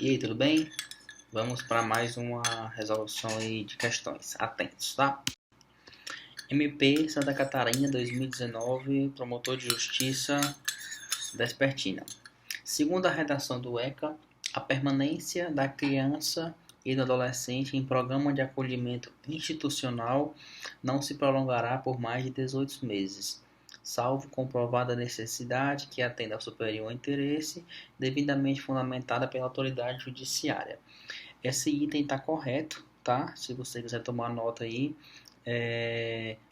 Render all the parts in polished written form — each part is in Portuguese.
E aí, tudo bem? Vamos para mais uma resolução aí de questões. Atentos, tá? MP Santa Catarina 2019, promotor de justiça Despertina. Segundo a redação do ECA, a permanência da criança e do adolescente em programa de acolhimento institucional não se prolongará por mais de 18 meses, salvo comprovada necessidade que atenda ao superior interesse, devidamente fundamentada pela autoridade judiciária. Esse item está correto, tá? Se você quiser tomar nota aí,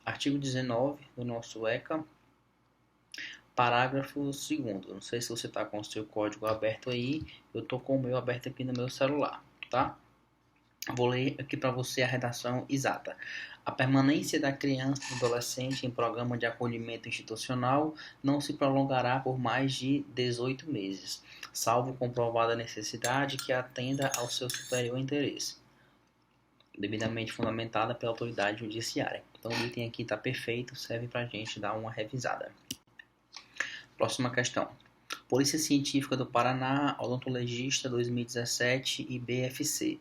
artigo 19 do nosso ECA, parágrafo 2º. Não sei se você está com o seu código aberto aí, eu estou com o meu aberto aqui no meu celular, tá? Vou ler aqui para você a redação exata. A permanência da criança e do adolescente em programa de acolhimento institucional não se prolongará por mais de 18 meses, salvo comprovada necessidade que atenda ao seu superior interesse, devidamente fundamentada pela autoridade judiciária. Então o item aqui está perfeito, serve para a gente dar uma revisada. Próxima questão. Polícia Científica do Paraná, odontologista 2017 e BFC.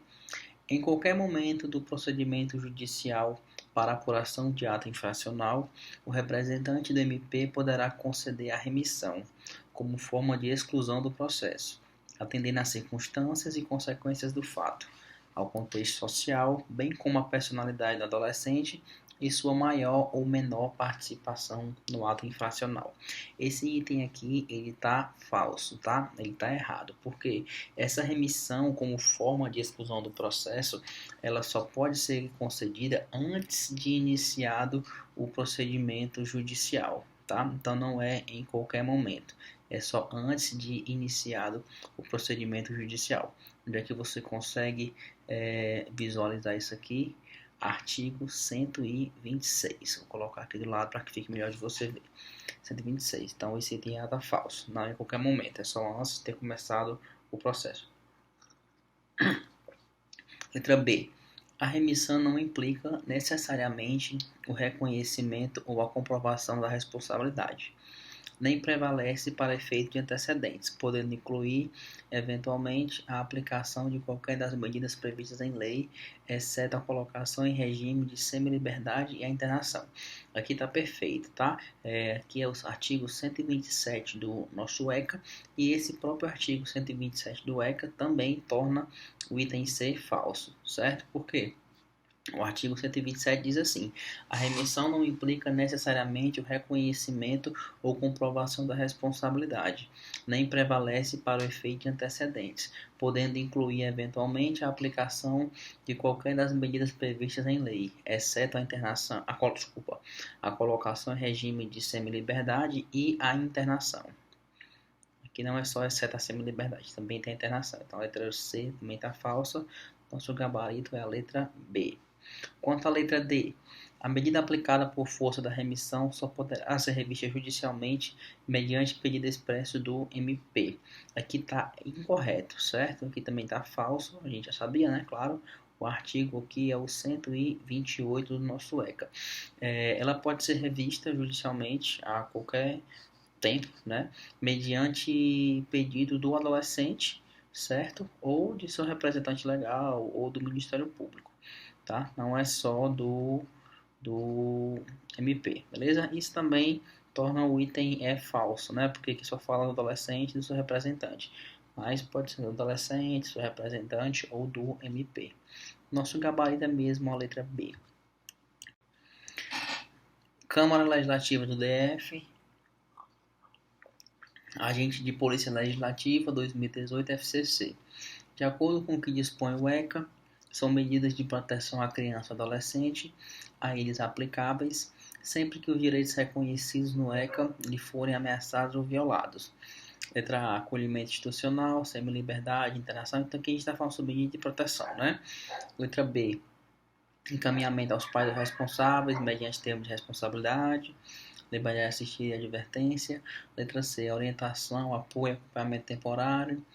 Em qualquer momento do procedimento judicial para apuração de ato infracional, o representante do MP poderá conceder a remissão, como forma de exclusão do processo, atendendo às circunstâncias e consequências do fato, ao contexto social, bem como à personalidade do adolescente e sua maior ou menor participação no ato infracional. Esse item aqui, ele tá falso, tá? Ele tá errado, porque essa remissão como forma de exclusão do processo, ela só pode ser concedida antes de iniciado o procedimento judicial, tá? Então não é em qualquer momento, é só antes de iniciado o procedimento judicial. Onde é que você consegue visualizar isso aqui? Artigo 126. Vou colocar aqui do lado para que fique melhor de você ver. 126. Então esse item está falso. Não é em qualquer momento. É só antes de ter começado o processo. Letra B. A remissão não implica necessariamente o reconhecimento ou a comprovação da responsabilidade, nem prevalece para efeito de antecedentes, podendo incluir, eventualmente, a aplicação de qualquer das medidas previstas em lei, exceto a colocação em regime de semi-liberdade e a internação. Aqui está perfeito, tá? Aqui é o artigo 127 do nosso ECA, e esse próprio artigo 127 do ECA também torna o item C falso, certo? Por quê? O artigo 127 diz assim: a remissão não implica necessariamente o reconhecimento ou comprovação da responsabilidade, nem prevalece para o efeito de antecedentes, podendo incluir eventualmente a aplicação de qualquer das medidas previstas em lei, exceto a internação, a colocação em regime de semi-liberdade e a internação. Aqui não é só exceto a semi-liberdade, também tem a internação. Então a letra C também está falsa, nosso gabarito é a letra B. Quanto à letra D, a medida aplicada por força da remissão só poderá ser revista judicialmente mediante pedido expresso do MP. Aqui está incorreto, certo? Aqui também está falso, a gente já sabia, né? Claro, o artigo aqui é o 128 do nosso ECA. Ela pode ser revista judicialmente a qualquer tempo, né? Mediante pedido do adolescente, certo? Ou de seu representante legal ou do Ministério Público. Tá? Não é só do MP, beleza? Isso também torna o item falso, né? Porque aqui só fala do adolescente e do seu representante. Mas pode ser do adolescente, seu representante ou do MP. Nosso gabarito é mesmo a letra B. Câmara Legislativa do DF, Agente de Polícia Legislativa 2018 FCC. De acordo com o que dispõe o ECA, são medidas de proteção à criança e adolescente, a eles aplicáveis, sempre que os direitos reconhecidos no ECA lhe forem ameaçados ou violados. Letra A, acolhimento institucional, semi-liberdade, internação. Então aqui a gente está falando sobre medida de proteção, né? Letra B, encaminhamento aos pais responsáveis, mediante termos de responsabilidade, liberdade assistida e advertência. Letra C, orientação, apoio, acompanhamento temporário,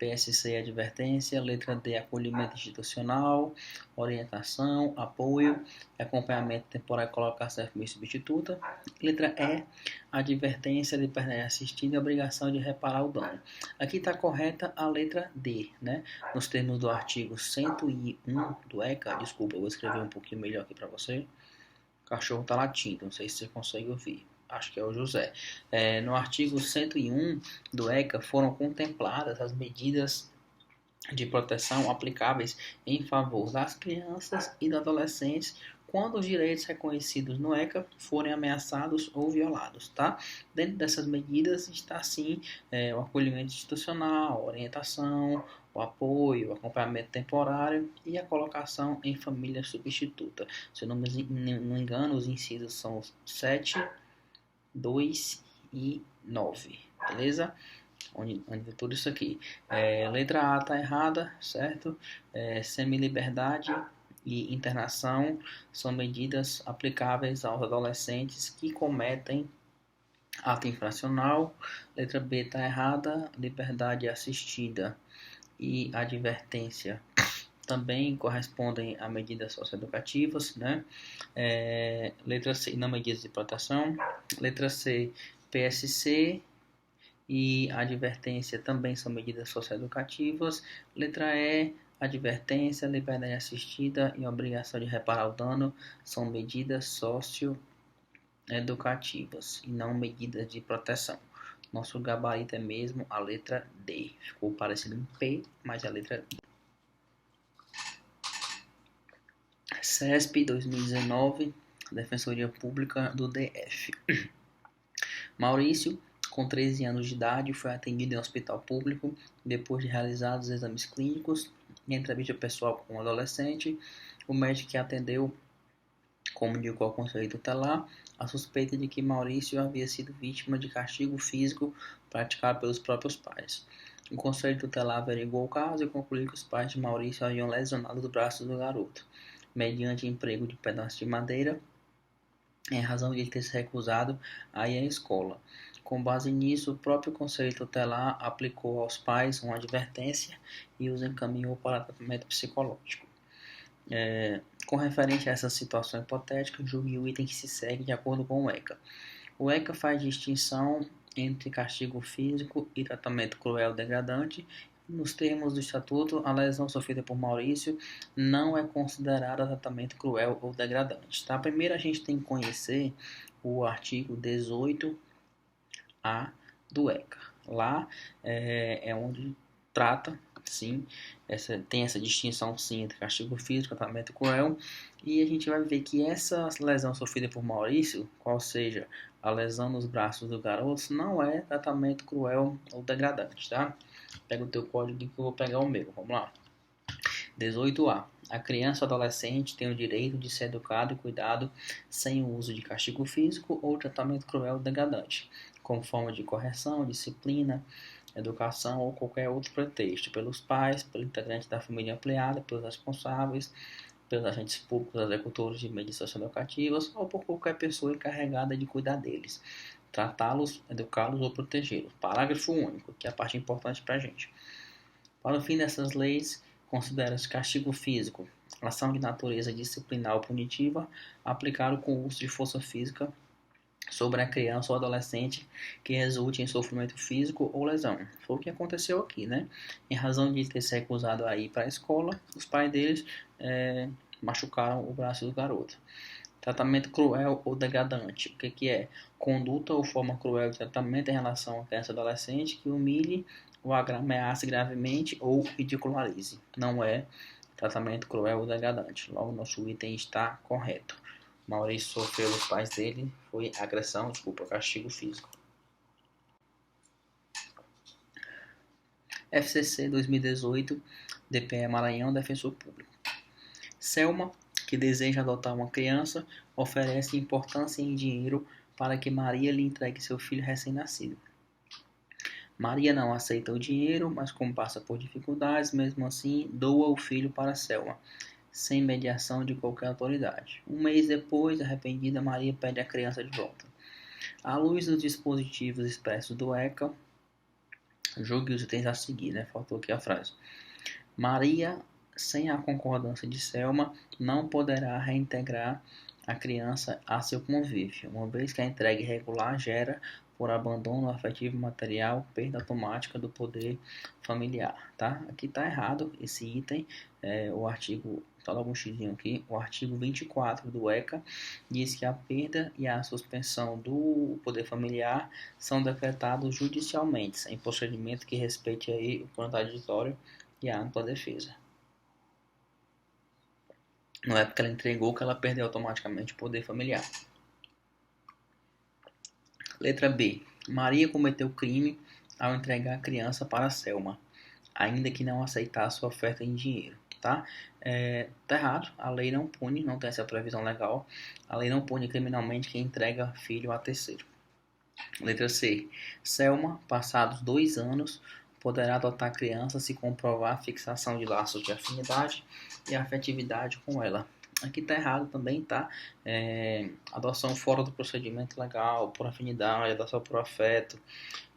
PSC, advertência. Letra D, acolhimento institucional, orientação, apoio, acompanhamento temporário e colocação de substituta. Letra E, advertência, liberdade assistida e obrigação de reparar o dano. Aqui está correta a letra D, né? Nos termos do artigo 101 do ECA, desculpa, eu vou escrever um pouquinho melhor aqui para você. O cachorro está latindo, não sei se você consegue ouvir. Acho que é o José. No artigo 101 do ECA foram contempladas as medidas de proteção aplicáveis em favor das crianças e dos adolescentes quando os direitos reconhecidos no ECA forem ameaçados ou violados, tá? Dentro dessas medidas está, sim, o acolhimento institucional, a orientação, o apoio, o acompanhamento temporário e a colocação em família substituta. Se eu não me engano, os incisos são 7, 2 e 9, beleza? Onde tudo isso aqui. Letra A está errada, certo? Semi-liberdade e internação são medidas aplicáveis aos adolescentes que cometem ato infracional. Letra B está errada, liberdade assistida e advertência também correspondem a medidas socioeducativas, né? Letra C, não medidas de proteção. Letra C, PSC e advertência também são medidas socioeducativas. Letra E, advertência, liberdade assistida e obrigação de reparar o dano são medidas socioeducativas e não medidas de proteção. Nosso gabarito é mesmo a letra D. Ficou parecido um P, mas é a letra D. CESP 2019, Defensoria Pública do DF. Maurício, com 13 anos de idade, foi atendido em um hospital público depois de realizados exames clínicos e entrevista pessoal com um adolescente. O médico que atendeu comunicou ao conselho tutelar a suspeita de que Maurício havia sido vítima de castigo físico praticado pelos próprios pais. O conselho tutelar averiguou o caso e concluiu que os pais de Maurício haviam lesionado os braços do garoto, mediante emprego de pedaços de madeira, em razão de ele ter se recusado a ir à escola. Com base nisso, o próprio Conselho Tutelar aplicou aos pais uma advertência e os encaminhou para tratamento psicológico. Com referente a essa situação hipotética, julgue o item que se segue de acordo com o ECA. O ECA faz distinção entre castigo físico e tratamento cruel degradante. Nos termos do Estatuto, a lesão sofrida por Maurício não é considerada tratamento cruel ou degradante. Tá? Primeiro a gente tem que conhecer o artigo 18A do ECA. Lá é onde trata, sim, tem essa distinção, sim, entre castigo físico e tratamento cruel. E a gente vai ver que essa lesão sofrida por Maurício, qual seja a lesão nos braços do garoto, não é tratamento cruel ou degradante, tá? Pega o teu código que eu vou pegar o meu. Vamos lá. 18A. A criança ou adolescente tem o direito de ser educado e cuidado sem o uso de castigo físico ou tratamento cruel ou degradante, como forma de correção, disciplina, educação ou qualquer outro pretexto, pelos pais, pelo integrante da família ampliada, pelos responsáveis, pelos agentes públicos, executores de medidas socioeducativas ou por qualquer pessoa encarregada de cuidar deles, tratá-los, educá-los ou protegê-los. Parágrafo único, que é a parte importante para a gente. Para o fim dessas leis, considera-se castigo físico, ação de natureza disciplinar ou punitiva, aplicado com uso de força física sobre a criança ou adolescente que resulte em sofrimento físico ou lesão. Foi o que aconteceu aqui, né? Em razão de ter se recusado a ir para a escola, os pais deles machucaram o braço do garoto. Tratamento cruel ou degradante. O que é? Conduta ou forma cruel de tratamento em relação à criança ou adolescente que humilhe ou ameace gravemente ou ridicularize. Não é tratamento cruel ou degradante. Logo, nosso item está correto. Maurício sofreu dos pais dele, foi agressão, castigo físico. FCC 2018, DPE Maranhão, Defensor Público. Selma, que deseja adotar uma criança, oferece importância em dinheiro para que Maria lhe entregue seu filho recém-nascido. Maria não aceita o dinheiro, mas como passa por dificuldades, mesmo assim, doa o filho para Selma, sem mediação de qualquer autoridade. Um mês depois, arrependida, Maria pede a criança de volta. À luz dos dispositivos expressos do ECA, Julgue os itens a seguir, né? Faltou aqui a frase. Maria, sem a concordância de Selma, não poderá reintegrar a criança a seu convívio, uma vez que a entrega irregular gera, por abandono afetivo material, perda automática do poder familiar, tá? Aqui tá errado esse item, o artigo, tá logo um xizinho aqui, o artigo 24 do ECA diz que a perda e a suspensão do poder familiar são decretados judicialmente, em procedimento que respeite aí o contraditório e a ampla defesa. Não é porque ela entregou que ela perdeu automaticamente o poder familiar. Letra B. Maria cometeu crime ao entregar a criança para Selma, ainda que não aceitasse sua oferta em dinheiro. Tá? Tá errado. A lei não pune, não tem essa previsão legal. A lei não pune criminalmente quem entrega filho a terceiro. Letra C. Selma, passados 2 anos, poderá adotar a criança se comprovar a fixação de laços de afinidade e afetividade com ela. Aqui tá errado também, tá? Adoção fora do procedimento legal, por afinidade, adoção por afeto,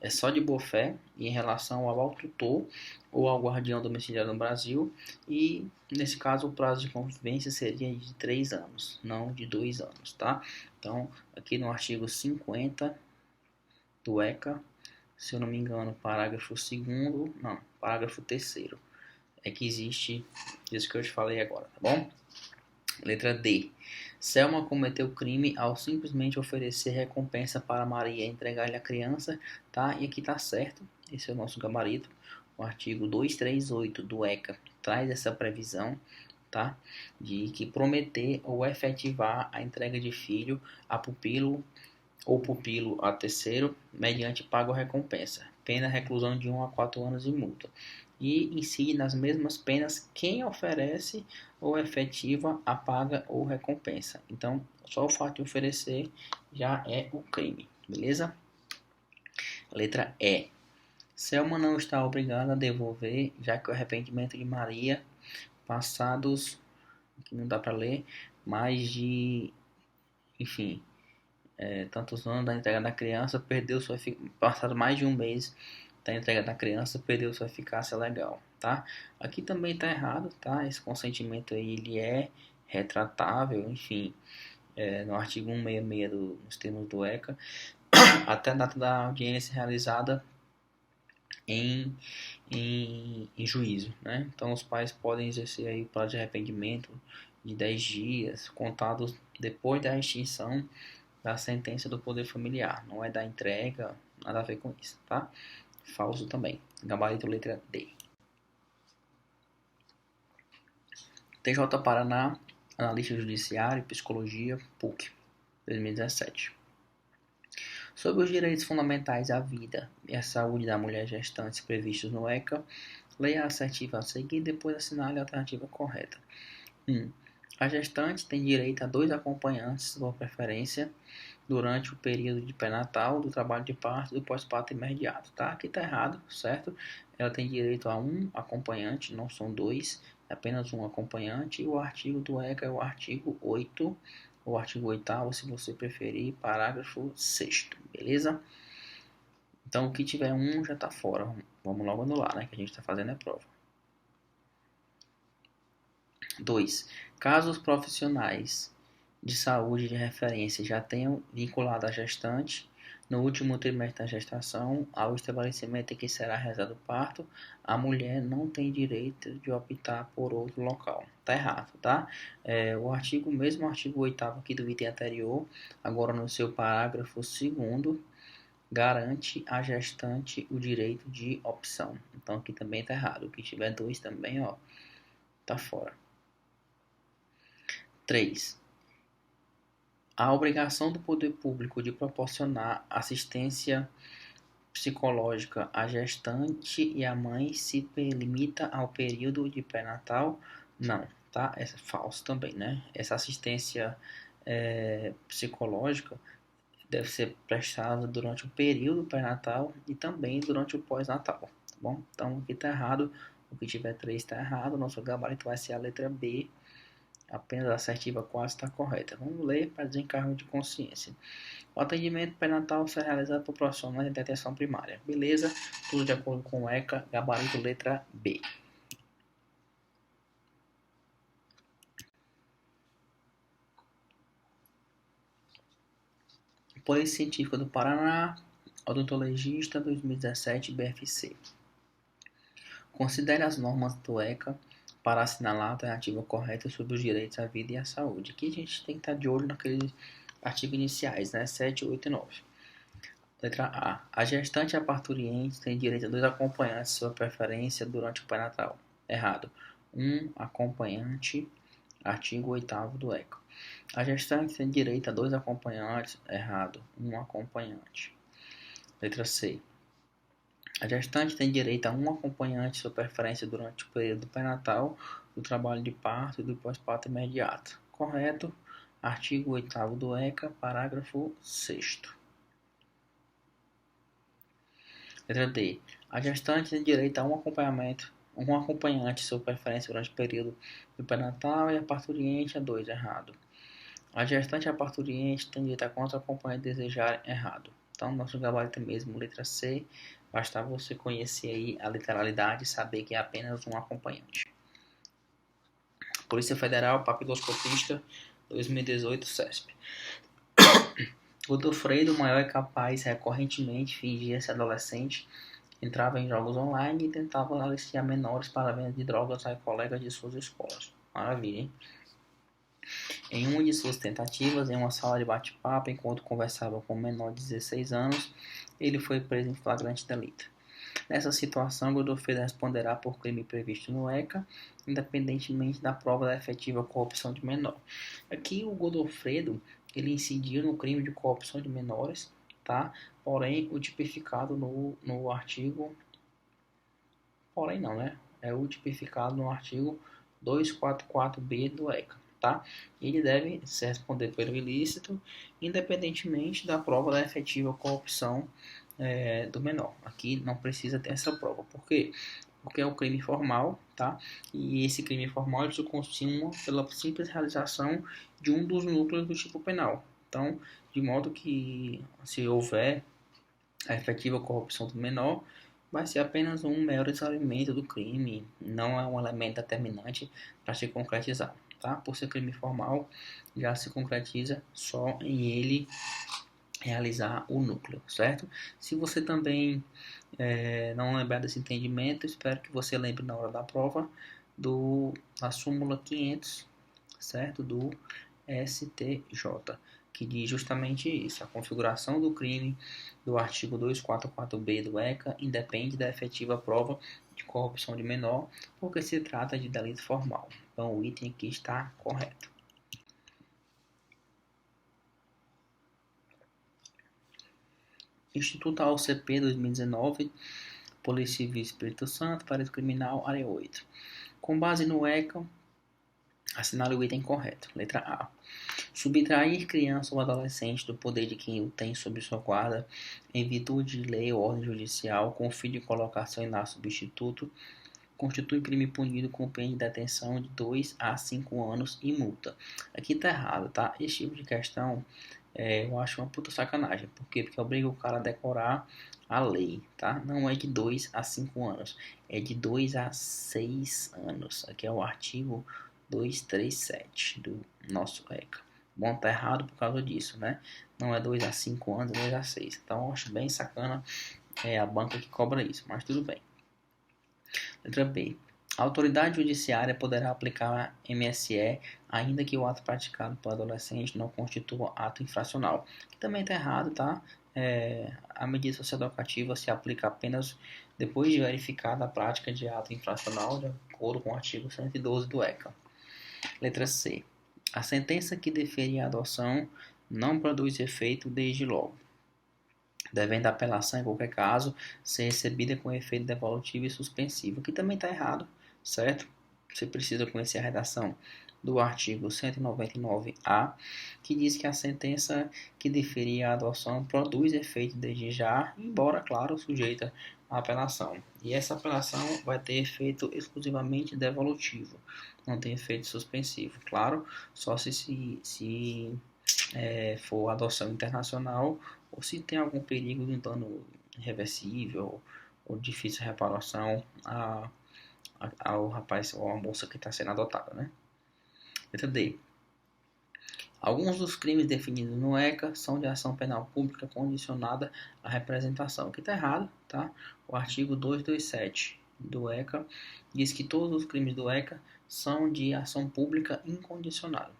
é só de boa fé e em relação ao tutor ou ao guardião domiciliário no Brasil. E nesse caso o prazo de convivência seria de 3 anos, não de 2 anos, tá? Então, aqui no artigo 50 do ECA, se eu não me engano, parágrafo 2º, não, parágrafo 3º, é que existe isso que eu te falei agora, tá bom? Letra D. Selma cometeu crime ao simplesmente oferecer recompensa para Maria entregar-lhe a criança, tá? E aqui tá certo, esse é o nosso gabarito. O artigo 238 do ECA traz essa previsão, tá? De que prometer ou efetivar a entrega de filho a pupilo ou pupilo a terceiro, mediante pago ou recompensa. Pena reclusão de 1 a 4 anos e multa. E incide nas mesmas penas quem oferece ou efetiva a paga ou recompensa. Então, só o fato de oferecer já é o crime, beleza? Letra E. Selma não está obrigada a devolver, já que o arrependimento de Maria, passados, aqui não dá para ler, mais de, enfim, tantos anos da entrega da criança, passado mais de um mês da entrega da criança, perdeu sua eficácia legal, tá? Aqui também tá errado, tá? Esse consentimento aí, ele é retratável, enfim, no artigo 166 nos termos do ECA, até a data da audiência realizada em juízo, né? Então os pais podem exercer aí o prazo de arrependimento de 10 dias, contados depois da extinção da sentença do poder familiar, não é da entrega, nada a ver com isso, tá? Falso também. Gabarito letra D. TJ Paraná, Analista Judiciário, Psicologia, PUC, 2017. Sobre os direitos fundamentais à vida e à saúde da mulher gestante previstos no ECA, leia a assertiva a seguir e depois assinale a alternativa correta. 1. A gestante tem direito a 2 acompanhantes, por preferência, durante o período de pré-natal, do trabalho de parto e do pós-parto imediato, tá? Aqui tá errado, certo? Ela tem direito a 1 acompanhante, não são 2, é apenas 1 acompanhante. E o artigo do ECA é o artigo 8, ou artigo 8º, se você preferir, parágrafo 6º, beleza? Então, o que tiver 1 já tá fora. Vamos logo anular, né? Que a gente tá fazendo a prova. 2. Casos profissionais de saúde de referência já tenham vinculado a gestante no último trimestre da gestação ao estabelecimento em que será realizado o parto, a mulher não tem direito de optar por outro local. Tá errado, tá? Mesmo artigo 8º aqui do item anterior, agora no seu parágrafo 2º, garante à gestante o direito de opção. Então aqui também tá errado. O que tiver 2 também, ó, tá fora. 3. A obrigação do poder público de proporcionar assistência psicológica à gestante e à mãe se limita ao período de pré-natal? Não, tá? Essa é falso também, né? Essa assistência psicológica deve ser prestada durante o período pré-natal e também durante o pós-natal, tá bom? Então, aqui tá errado. O que tiver 3 tá errado. O nosso gabarito vai ser a letra B, Apenas a assertiva 4 está correta. Vamos ler para desencargo de consciência. O atendimento pré-natal será realizado por profissionais de atenção primária. Beleza? Tudo de acordo com o ECA, gabarito letra B. Polícia Científica do Paraná, Odontologista 2017 BFC. Considere as normas do ECA para assinalar a alternativa correta sobre os direitos à vida e à saúde. Aqui a gente tem que estar de olho naqueles artigos iniciais, né? 7, 8 e 9. Letra A. A gestante e a parturiente têm direito a 2 acompanhantes de sua preferência durante o pré-natal. Errado. 1 acompanhante, artigo 8º do ECA. A gestante tem direito a 2 acompanhantes. Errado. 1 acompanhante. Letra C. A gestante tem direito a 1 acompanhante de sua preferência durante o período do pré-natal, do trabalho de parto e do pós-parto imediato. Correto. Artigo 8º do ECA, parágrafo 6º. Letra D. A gestante tem direito a um acompanhante de sua preferência durante o período do pré-natal e a parturiente a 2. Errado. A gestante e a parturiente têm direito a quantos acompanhantes desejarem. Errado. Então, nosso gabarito é mesmo letra C. Basta você conhecer aí a literalidade e saber que é apenas um acompanhante. Polícia Federal, papiloscopista, 2018, CESP. Godofredo, maior e capaz, recorrentemente fingia-se adolescente, entrava em jogos online e tentava aliciar menores para a venda de drogas a colegas de suas escolas. Maravilha, hein? Em uma de suas tentativas, em uma sala de bate-papo, enquanto conversava com um menor de 16 anos, ele foi preso em flagrante delito. Nessa situação, Godofredo responderá por crime previsto no ECA, independentemente da prova da efetiva corrupção de menor. Aqui o Godofredo, ele incidiu no crime de corrupção de menores, tá? Porém, o tipificado no artigo... Porém não, né? É o tipificado no artigo 244b do ECA. Tá? Ele deve se responder pelo ilícito, independentemente da prova da efetiva corrupção do menor. Aqui não precisa ter essa prova. Por quê? Porque é um crime formal, tá? E esse crime formal se consuma pela simples realização de um dos núcleos do tipo penal. Então, de modo que se houver a efetiva corrupção do menor, vai ser apenas um mero esclarecimento do crime, não é um elemento determinante para se concretizar. Tá? Por ser crime formal, já se concretiza só em ele realizar o núcleo, certo? Se você também não lembrar desse entendimento, espero que você lembre na hora da prova da súmula 500, certo? Do STJ, que diz justamente isso. A configuração do crime do artigo 244b do ECA independe da efetiva prova de corrupção de menor, porque se trata de delito formal. Então, o item aqui está correto. Instituto AOCP 2019, Polícia Civil Espírito Santo, Parede Criminal, área 8. Com base no ECA, assinale o item correto. Letra A. Subtrair criança ou adolescente do poder de quem o tem sob sua guarda, em virtude de lei ou ordem judicial, com o fim de colocação em lar substituto, constitui crime punido com pena de detenção de 2 a 5 anos e multa. Aqui tá errado, tá? Esse tipo de questão eu acho uma puta sacanagem. Por quê? Porque obriga o cara a decorar a lei, tá? Não é de 2 a 5 anos, é de 2 a 6 anos. Aqui é o artigo 237 do nosso ECA. Bom, tá errado por causa disso, né? Não é 2 a 5 anos, é 2 a 6. Então eu acho bem sacana a banca que cobra isso, mas tudo bem. Letra B. A autoridade judiciária poderá aplicar MSE ainda que o ato praticado pelo adolescente não constitua ato infracional. Que também está errado, tá? A medida socioeducativa se aplica apenas depois de verificada a prática de ato infracional, de acordo com o artigo 112 do ECA. Letra C. A sentença que deferir a adoção não produz efeito desde logo, devendo a apelação, em qualquer caso, ser recebida com efeito devolutivo e suspensivo. Aqui também está errado, certo? Você precisa conhecer a redação do artigo 199-A, que diz que a sentença que deferir a adoção produz efeito desde já, embora, claro, sujeita a apelação. E essa apelação vai ter efeito exclusivamente devolutivo, não tem efeito suspensivo. Claro, só se for adoção internacional ou se tem algum perigo de um dano irreversível ou difícil reparação ao rapaz ou à moça que está sendo adotada, né? Letra D. Alguns dos crimes definidos no ECA são de ação penal pública condicionada à representação. Aqui está errado, tá? O artigo 227 do ECA diz que todos os crimes do ECA são de ação pública incondicionada.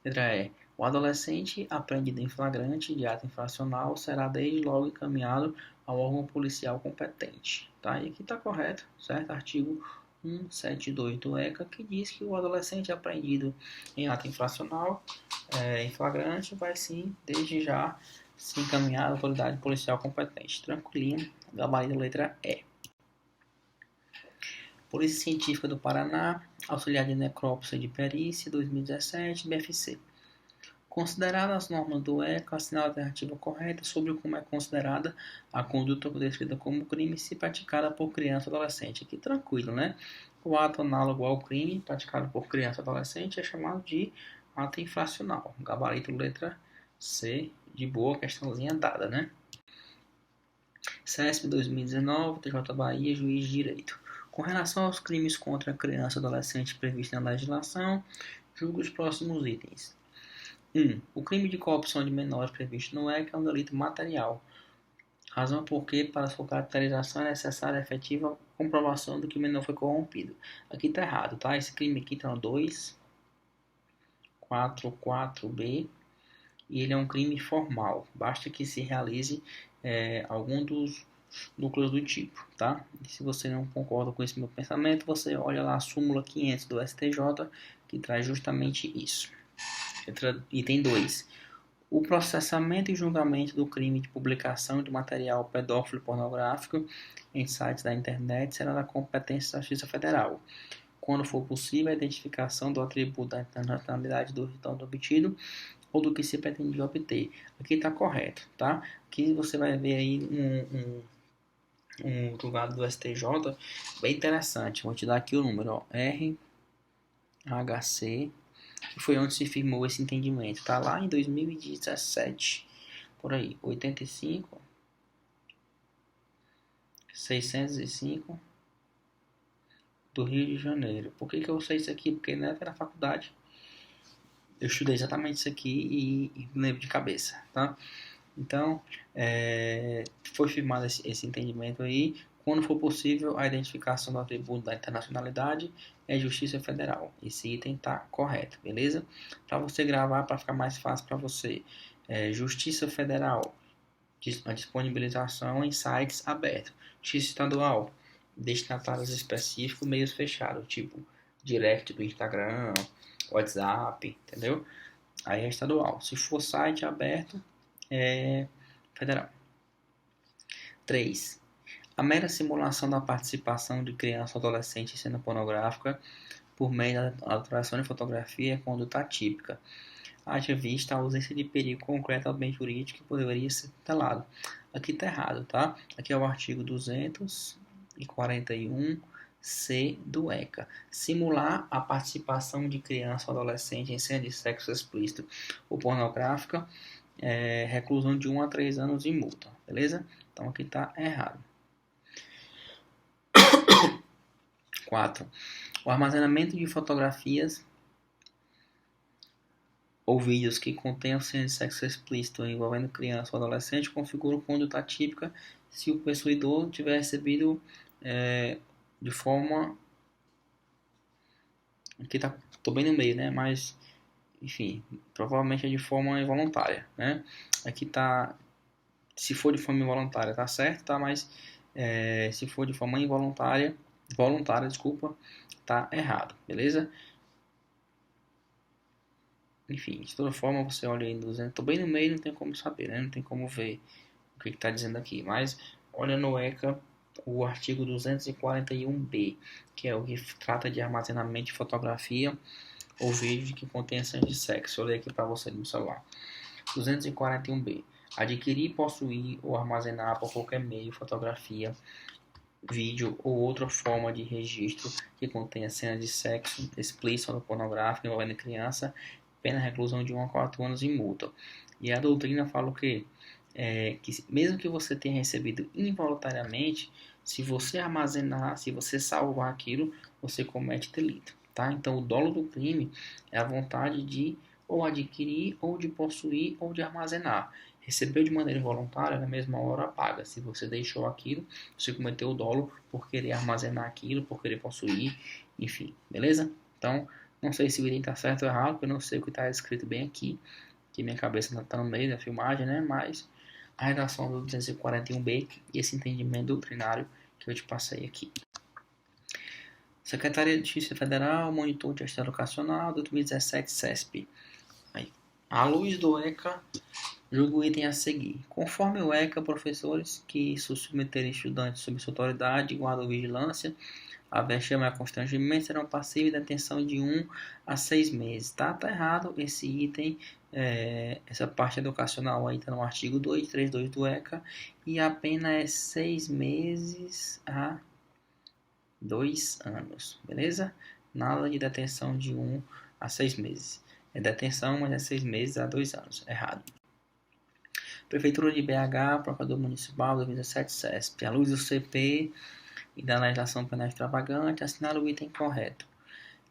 Letra E. O adolescente apreendido em flagrante de ato infracional será desde logo encaminhado ao órgão policial competente. Tá? E aqui está correto, certo? Artigo 172 do ECA, que diz que o adolescente apreendido em ato infracional em flagrante vai sim, desde já, se encaminhar à autoridade policial competente. Tranquilinho, gabarito letra E. Polícia Científica do Paraná, auxiliar de necrópsia de perícia, 2017, BFC. Consideradas as normas do ECA, assinala a alternativa correta sobre como é considerada a conduta descrita como crime se praticada por criança ou adolescente. Aqui tranquilo, né? O ato análogo ao crime praticado por criança ou adolescente é chamado de ato infracional. Gabarito letra C, de boa, questãozinha dada, né? CESP 2019, TJ Bahia, Juiz de Direito. Com relação aos crimes contra a criança e adolescente previstos na legislação, julgo os próximos itens. 1. O crime de corrupção de menores previsto no ECA é um delito material, razão porque, para sua caracterização, é necessária a efetiva comprovação de que o menor foi corrompido. Aqui está errado, tá? Esse crime aqui está no 244B e ele é um crime formal. Basta que se realize algum dos núcleos do tipo, tá? E se você não concorda com esse meu pensamento, você olha lá a súmula 500 do STJ, que traz justamente isso. Item 2. O processamento e julgamento do crime de publicação de material pedófilo e pornográfico em sites da internet será da competência da Justiça Federal. Quando for possível, a identificação do atributo da internacionalidade do resultado obtido ou do que se pretendia obter. Aqui está correto, tá? Aqui você vai ver aí um julgado do STJ bem interessante. Vou te dar aqui o número, ó, RHC, que foi onde se firmou esse entendimento. Tá lá em 2017, por aí, 85, 605 do Rio de Janeiro. Por que eu sei isso aqui? Porque na época da faculdade eu estudei exatamente isso aqui e lembro de cabeça, tá? Então, foi firmado esse entendimento aí. Quando for possível, a identificação do atributo da internacionalidade é Justiça Federal. Esse item está correto, beleza? Para você gravar, para ficar mais fácil para você, Justiça Federal, a disponibilização em sites abertos. Justiça Estadual, destinatários específicos, meios fechados, tipo direct do Instagram, WhatsApp, entendeu? Aí é estadual. Se for site aberto, é federal. 3. A mera simulação da participação de criança ou adolescente em cena pornográfica por meio da alteração de fotografia é conduta atípica. Haja vista a ausência de perigo concreto ao bem jurídico que poderia ser tutelado. Aqui está errado, tá? Aqui é o artigo 241C do ECA. Simular a participação de criança ou adolescente em cena de sexo explícito ou pornográfica reclusão de 1 a 3 anos e multa, beleza? Então aqui está errado. 4. O armazenamento de fotografias ou vídeos que contenham cenas de sexo explícito envolvendo criança ou adolescente configura conduta atípica se o possuidor tiver recebido de forma... Aqui tô bem no meio, né? Mas, enfim, provavelmente é de forma involuntária, né? Aqui tá... Se for de forma involuntária, tá certo, tá? Mas se for de forma voluntária, desculpa, tá errado, beleza? Enfim, de toda forma, você olha aí no 200, tô bem no meio, não tem como saber, né? Não tem como ver o que tá dizendo aqui, mas olha no ECA o artigo 241B, que é o que trata de armazenamento de fotografia ou vídeo que contém cenas de sexo. Eu leio aqui para você no celular. 241B. adquirir, possuir ou armazenar por qualquer meio fotografia, vídeo ou outra forma de registro que contenha cenas de sexo explícito ou pornográfico envolvendo criança, pena reclusão de 1 a 4 anos e multa. E a doutrina fala o quê? Que mesmo que você tenha recebido involuntariamente, se você armazenar, se você salvar aquilo, você comete delito, tá? Então, o dolo do crime é a vontade de ou adquirir, ou de possuir, ou de armazenar. Recebeu de maneira involuntária, na mesma hora paga. Se você deixou aquilo, você cometeu o dolo por querer armazenar aquilo, por querer possuir, enfim, beleza? Então, não sei se o item está certo ou errado, porque eu não sei o que está escrito bem aqui, que minha cabeça não está no meio da filmagem, né? Mas a redação do 241B e esse entendimento doutrinário que eu te passei aqui. Secretaria de Justiça Federal, Monitor de Gestão Educacional, 2017, CESP. Aí, à luz do ECA, julgo o item a seguir. Conforme o ECA, professores que submeterem estudantes sob sua autoridade, guarda ou vigilância, a vexame e a constrangimento serão passíveis de detenção de 1 a 6 meses. Tá errado esse item, essa parte educacional aí está no artigo 232 do ECA e a pena é 6 meses a 2 anos, beleza? Nada de detenção de 1 a 6 meses. É detenção, mas é 6 meses a 2 anos. Errado. Prefeitura de BH, Procurador Municipal, 2017, CESP. À luz do CP e da legislação penal extravagante, assinala o item correto.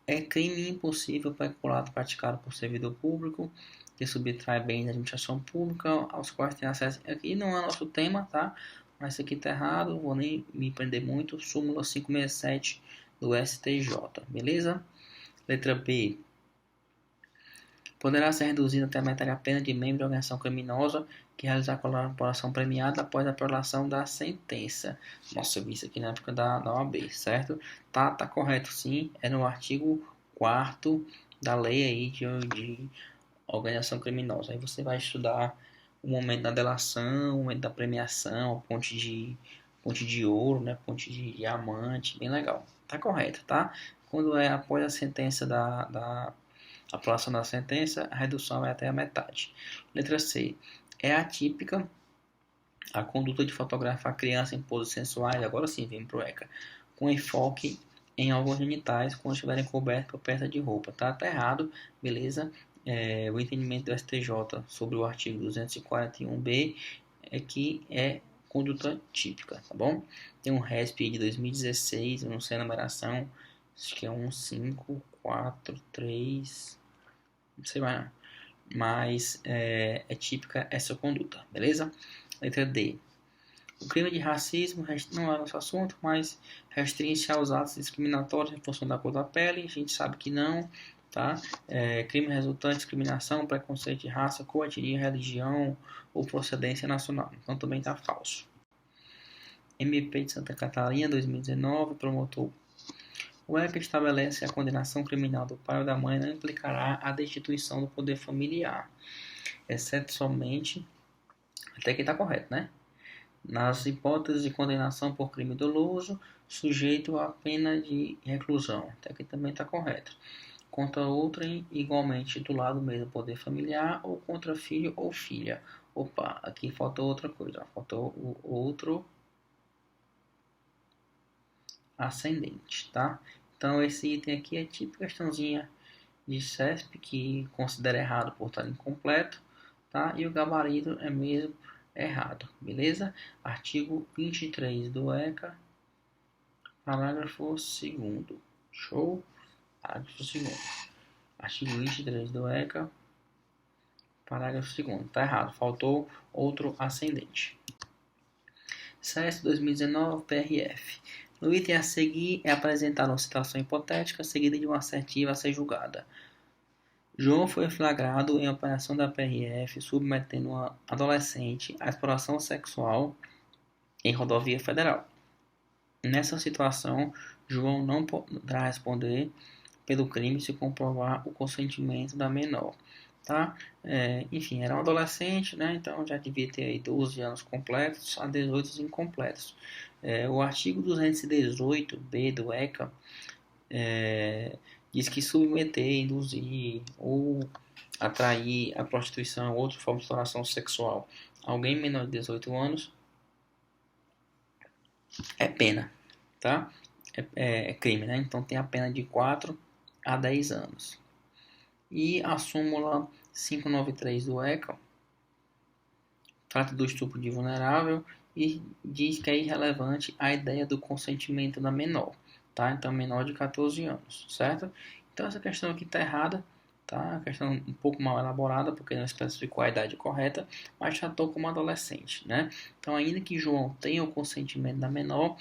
É crime impossível peculado praticado por servidor público que subtrai bens da administração pública aos quais tem acesso. Aqui não é nosso tema, tá? Mas isso aqui tá errado, não vou nem me prender muito. Súmula 567 do STJ, beleza? Letra B. Poderá ser reduzida até a metade a pena de membro de organização criminosa que realizar colaboração premiada após a prolação da sentença. Nossa, eu vi isso aqui na época da OAB, certo? Tá correto sim, é no artigo 4º da lei aí de organização criminosa. Aí você vai estudar o momento da delação, o momento da premiação, a ponte de ouro, né? Ponte de diamante, bem legal. Tá correto, tá? Quando é após a sentença da aprovação da sentença, a redução é até a metade. Letra C. É atípica a conduta de fotografar criança em poses sensuais, agora sim, vem pro ECA, com enfoque em órgãos genitais quando estiverem cobertos por peça de roupa. Tá errado, beleza? O entendimento do STJ sobre o artigo 241B é que é conduta típica, tá bom? Tem um RESP de 2016, eu não sei a numeração, acho que é 1543, não sei mais não. Mas é típica essa conduta, beleza? Letra D. O crime de racismo não é nosso assunto, mas restringe-se aos atos discriminatórios em função da cor da pele. A gente sabe que não, tá? Crime resultante de discriminação, preconceito de raça, cor, etnia, religião ou procedência nacional. Então também está falso. MP de Santa Catarina, 2019, promotor. O ECA estabelece a condenação criminal do pai ou da mãe não implicará a destituição do poder familiar, exceto somente, até que está correto, né? Nas hipóteses de condenação por crime doloso, sujeito à pena de reclusão, até que também está correto. Contra outrem igualmente titular do mesmo poder familiar ou contra filho ou filha. Opa, aqui faltou outra coisa, faltou o outro ascendente, tá? Então esse item aqui é tipo questãozinha de CESP que considera errado por estar incompleto, tá? E o gabarito é mesmo errado, beleza? Artigo 23 do ECA, parágrafo 2º. Show? Parágrafo 2º. Artigo 23 do ECA, parágrafo 2º. Tá errado, faltou outro ascendente. CES 2019, PRF. No item a seguir é apresentada uma situação hipotética seguida de uma assertiva a ser julgada. João foi flagrado em operação da PRF submetendo uma adolescente à exploração sexual em rodovia federal. Nessa situação, João não poderá responder pelo crime se comprovar o consentimento da menor. Tá? Enfim, era um adolescente, né? Então já devia ter aí 12 anos completos a 18 incompletos. O artigo 218b do ECA diz que submeter, induzir ou atrair a prostituição ou outra forma de exploração sexual alguém menor de 18 anos é pena, tá? É crime, né? Então tem a pena de 4 a 10 anos. E a súmula 593 do ECA trata do estupro de vulnerável e diz que é irrelevante a ideia do consentimento da menor, tá? Então menor de 14 anos, certo? Então essa questão aqui está errada, tá? A questão um pouco mal elaborada porque não especificou a idade correta, mas tratou como adolescente, né? Então ainda que João tenha o consentimento da menor,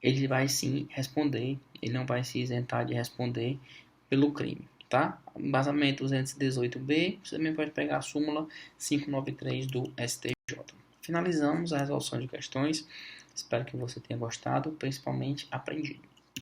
ele vai sim responder, ele não vai se isentar de responder pelo crime, tá? Embasamento 218b, você também pode pegar a súmula 593 do STJ. Finalizamos a resolução de questões, espero que você tenha gostado, principalmente aprendido.